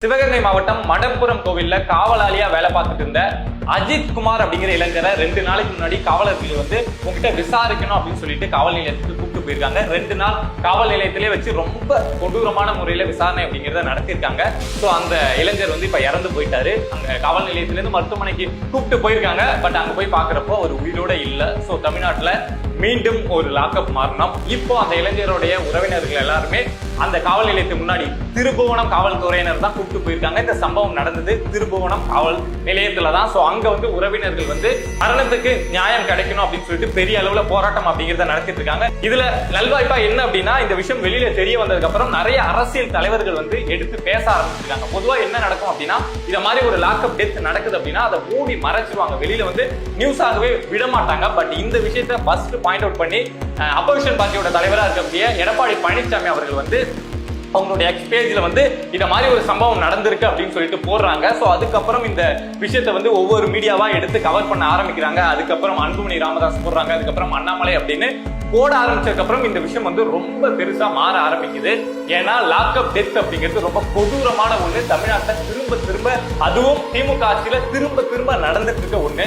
சிவகங்கை மாவட்டம் மடப்புரம் கோவில்ல காவலாளியா வேலை பார்த்துட்டு இருந்த அஜித் குமார் அப்படிங்கிற இளைஞரை 2 நாளைக்கு முன்னாடி காவலர்கள் உங்ககிட்ட விசாரிக்கணும் அப்படின்னு சொல்லிட்டு காவல் நிலையத்துக்கு கூப்பிட்டு போயிருக்காங்க. 2 நாள் காவல் நிலையத்திலே வச்சு ரொம்ப கொடூரமான முறையில விசாரணை அப்படிங்கிறத நடத்திருக்காங்க. ஸோ அந்த இளைஞர் இப்ப இறந்து போயிட்டாரு. அங்க காவல் நிலையத்திலிருந்து மருத்துவமனைக்கு கூப்பிட்டு போயிருக்காங்க. பட் அங்க போய் பாக்குறப்போ ஒரு உயிரோட இல்ல. ஸோ தமிழ்நாட்டுல மீண்டும் ஒரு லாக்அப் மாறணும். இப்போ அந்த இளைஞருடைய உறவினர்கள் எல்லாருமே அந்த காவல் நிலையத்துக்கு முன்னாடி திருபுவனம் காவல்துறையினர் தான் கூப்பிட்டு போயிருக்காங்க. இந்த சம்பவம் நடந்தது திருபுவனம் காவல் நிலையத்துல தான். சோ அங்க உறவினர்கள் மரணத்துக்கு நியாயம் கிடைக்கணும் அப்படின்னு சொல்லிட்டு பெரிய அளவுல போராட்டம் அப்படிங்கறத நடத்திட்டு இருக்காங்க. இதுல நல்வாய்ப்பா என்ன அப்படின்னா, இந்த விஷயம் வெளியில தெரிய வந்ததுக்கு அப்புறம் நிறைய அரசியல் தலைவர்கள் எடுத்து பேச ஆரம்பிச்சிருக்காங்க. பொதுவா என்ன நடக்கும் அப்படின்னா, இத மாதிரி ஒரு லாக்அப் டெத் நடக்குது அப்படின்னா அதை மூடி மறைச்சிருவாங்க. வெளியில நியூஸ் ஆகவே விட மாட்டாங்க. பட் இந்த விஷயத்தை ஃபர்ஸ்ட் பாயிண்ட் அவுட் பண்ணி அப்போசிஷன் பார்ட்டியோட தலைவராக இருக்கக்கூடிய எடப்பாடி பழனிசாமி அவர்கள் அவங்களுடைய எக்ஸ் பேஜ்ல இத மாதிரி ஒரு சம்பவம் நடந்திருக்கு அப்படின்னு சொல்லிட்டு போடுறாங்க. சோ அதுக்கப்புறம் இந்த விஷயத்தை ஒவ்வொரு மீடியாவா எடுத்து கவர் பண்ண ஆரம்பிக்கிறாங்க. அதுக்கப்புறம் அன்புமணி ராமதாஸ் போடுறாங்க. அதுக்கப்புறம் அண்ணாமலை அப்படின்னு போட ஆரம்பிச்சதுக்கு அப்புறம் இந்த விஷயம் ரொம்ப பெருசா மாற ஆரம்பிக்குது. ஏன்னா லாக்அப் டெத் அப்படிங்கிறது ரொம்ப கொடூரமான ஒண்ணு. தமிழ்நாட்டில் திரும்ப திரும்ப, அதுவும் திமுக ஆட்சியில திரும்ப திரும்ப நடந்துட்டு இருக்க ஒண்ணு.